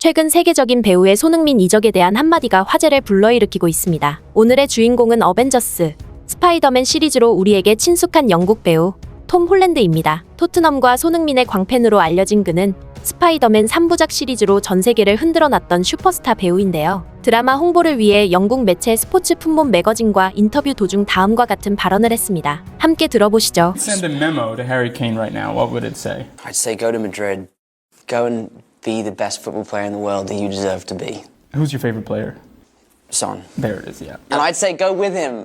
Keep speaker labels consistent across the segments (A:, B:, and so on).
A: 최근 세계적인 배우의 손흥민 이적에 대한 한마디가 화제를 불러일으키고 있습니다. 오늘의 주인공은 어벤져스, 스파이더맨 시리즈로 우리에게 친숙한 영국 배우 톰 홀랜드입니다. 토트넘과 손흥민의 광팬으로 알려진 그는 스파이더맨 3부작 시리즈로 전 세계를 흔들어놨던 슈퍼스타 배우인데요. 드라마 홍보를 위해 영국 매체 스포츠 품목 매거진과 인터뷰 도중 다음과 같은 발언을 했습니다. 함께 들어보시죠.
B: Send a memo to Harry Kane right now. What would it say?
C: I'd say go to Madrid. Go and be the best football player in the world that you deserve to be.
B: Who's your favorite player?
C: Son.
B: There it is, yeah.
C: And I'd say go with him.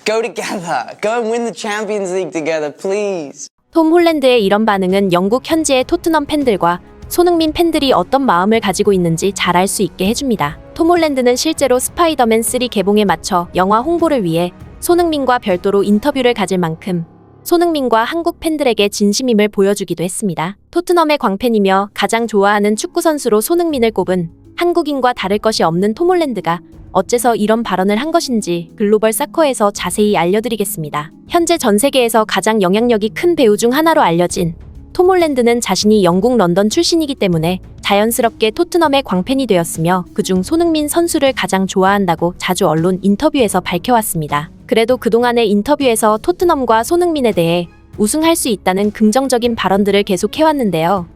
C: Go together. Go and win the Champions League together, please.
A: 톰 홀랜드의 이런 반응은 영국 현지의 토트넘 팬들과 손흥민 팬들이 어떤 마음을 가지고 있는지 잘 알 수 있게 해줍니다. 톰 홀랜드는 실제로 스파이더맨 3 개봉에 맞춰 영화 홍보를 위해 손흥민과 별도로 인터뷰를 가질 만큼 손흥민과 한국 팬들에게 진심임을 보여주기도 했습니다. 토트넘의 광팬이며 가장 좋아하는 축구선수로 손흥민을 꼽은 한국인과 다를 것이 없는 톰 홀랜드가 어째서 이런 발언을 한 것인지 글로벌 사커에서 자세히 알려드리겠습니다. 현재 전 세계에서 가장 영향력이 큰 배우 중 하나로 알려진 톰 홀랜드는 자신이 영국 런던 출신이기 때문에 자연스럽게 토트넘의 광팬이 되었으며 그중 손흥민 선수를 가장 좋아한다고 자주 언론 인터뷰에서 밝혀왔습니다. 그래도 그동안의 인터뷰에서 토트넘과 손흥민에 대해 우승할 수 있다는 긍정적인 발언들을 계속 해왔는데요.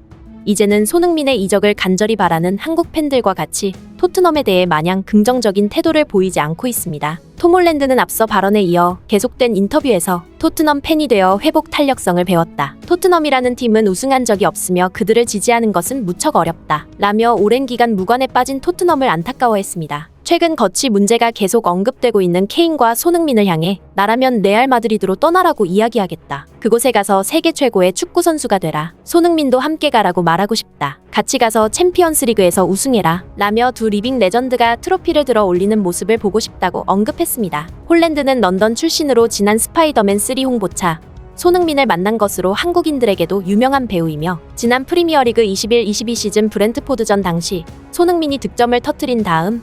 A: 이제는 손흥민의 이적을 간절히 바라는 한국 팬들과 같이 토트넘에 대해 마냥 긍정적인 태도를 보이지 않고 있습니다. 톰 홀랜드는 앞서 발언에 이어 계속된 인터뷰에서 토트넘 팬이 되어 회복 탄력성을 배웠다. 토트넘이라는 팀은 우승한 적이 없으며 그들을 지지하는 것은 무척 어렵다. 라며 오랜 기간 무관에 빠진 토트넘을 안타까워했습니다. 최근 거치 문제가 계속 언급되고 있는 케인과 손흥민을 향해 나라면 레알 마드리드로 떠나라고 이야기하겠다. 그곳에 가서 세계 최고의 축구 선수가 되라. 손흥민도 함께 가라고 말하고 싶다. 같이 가서 챔피언스 리그에서 우승해라. 라며 두 리빙 레전드가 트로피를 들어 올리는 모습을 보고 싶다고 언급했습니다. 홀랜드는 런던 출신으로 지난 스파이더맨 3 홍보차 손흥민을 만난 것으로 한국인들에게도 유명한 배우이며 지난 프리미어리그 21-22 시즌 브렌트포드전 당시 손흥민이 득점을 터뜨린 다음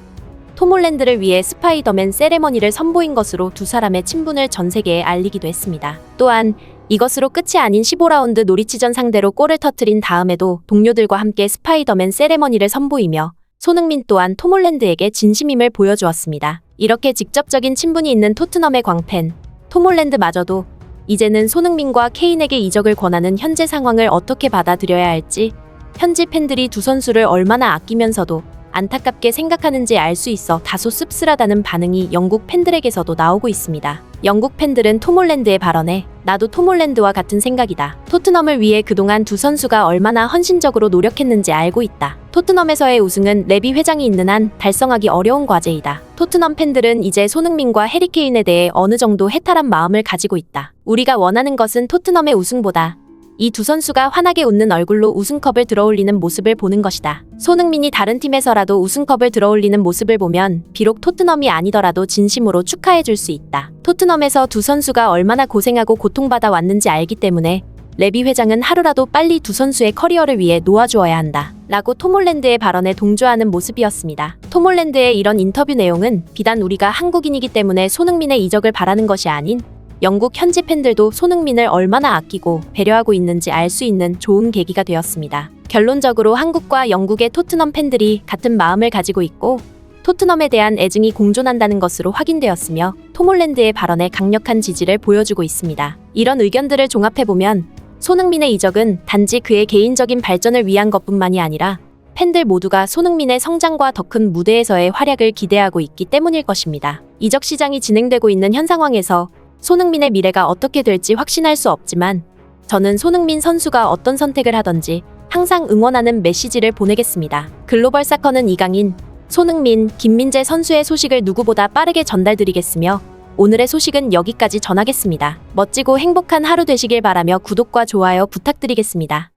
A: 톰 홀랜드를 위해 스파이더맨 세레머니를 선보인 것으로 두 사람의 친분을 전 세계에 알리기도 했습니다. 또한 이것으로 끝이 아닌 15라운드 노리치전 상대로 골을 터뜨린 다음에도 동료들과 함께 스파이더맨 세레머니를 선보이며 손흥민 또한 톰 홀랜드에게 진심임을 보여주었습니다. 이렇게 직접적인 친분이 있는 토트넘의 광팬 톰 홀랜드마저도 이제는 손흥민과 케인에게 이적을 권하는 현재 상황을 어떻게 받아들여야 할지 현지 팬들이 두 선수를 얼마나 아끼면서도 안타깝게 생각하는지 알 수 있어 다소 씁쓸하다는 반응이 영국 팬들에게서도 나오고 있습니다. 영국 팬들은 톰 홀랜드의 발언에 나도 톰 홀랜드와 같은 생각이다. 토트넘을 위해 그동안 두 선수가 얼마나 헌신적으로 노력했는지 알고 있다. 토트넘에서의 우승은 레비 회장이 있는 한 달성하기 어려운 과제이다. 토트넘 팬들은 이제 손흥민과 해리 케인에 대해 어느 정도 해탈한 마음을 가지고 있다. 우리가 원하는 것은 토트넘의 우승보다 이 두 선수가 환하게 웃는 얼굴로 우승컵을 들어올리는 모습을 보는 것이다. 손흥민이 다른 팀에서라도 우승컵을 들어올리는 모습을 보면 비록 토트넘이 아니더라도 진심으로 축하해줄 수 있다. 토트넘에서 두 선수가 얼마나 고생하고 고통받아 왔는지 알기 때문에 레비 회장은 하루라도 빨리 두 선수의 커리어를 위해 놓아주어야 한다. 라고 톰 홀랜드의 발언에 동조하는 모습이었습니다. 톰 홀랜드의 이런 인터뷰 내용은 비단 우리가 한국인이기 때문에 손흥민의 이적을 바라는 것이 아닌 영국 현지 팬들도 손흥민을 얼마나 아끼고 배려하고 있는지 알 수 있는 좋은 계기가 되었습니다. 결론적으로 한국과 영국의 토트넘 팬들이 같은 마음을 가지고 있고 토트넘에 대한 애증이 공존한다는 것으로 확인되었으며 톰 홀랜드의 발언에 강력한 지지를 보여주고 있습니다. 이런 의견들을 종합해보면 손흥민의 이적은 단지 그의 개인적인 발전을 위한 것뿐만이 아니라 팬들 모두가 손흥민의 성장과 더 큰 무대에서의 활약을 기대하고 있기 때문일 것입니다. 이적 시장이 진행되고 있는 현 상황에서 손흥민의 미래가 어떻게 될지 확신할 수 없지만 저는 손흥민 선수가 어떤 선택을 하던지 항상 응원하는 메시지를 보내겠습니다. 글로벌 사커는 이강인, 손흥민, 김민재 선수의 소식을 누구보다 빠르게 전달드리겠으며 오늘의 소식은 여기까지 전하겠습니다. 멋지고 행복한 하루 되시길 바라며 구독과 좋아요 부탁드리겠습니다.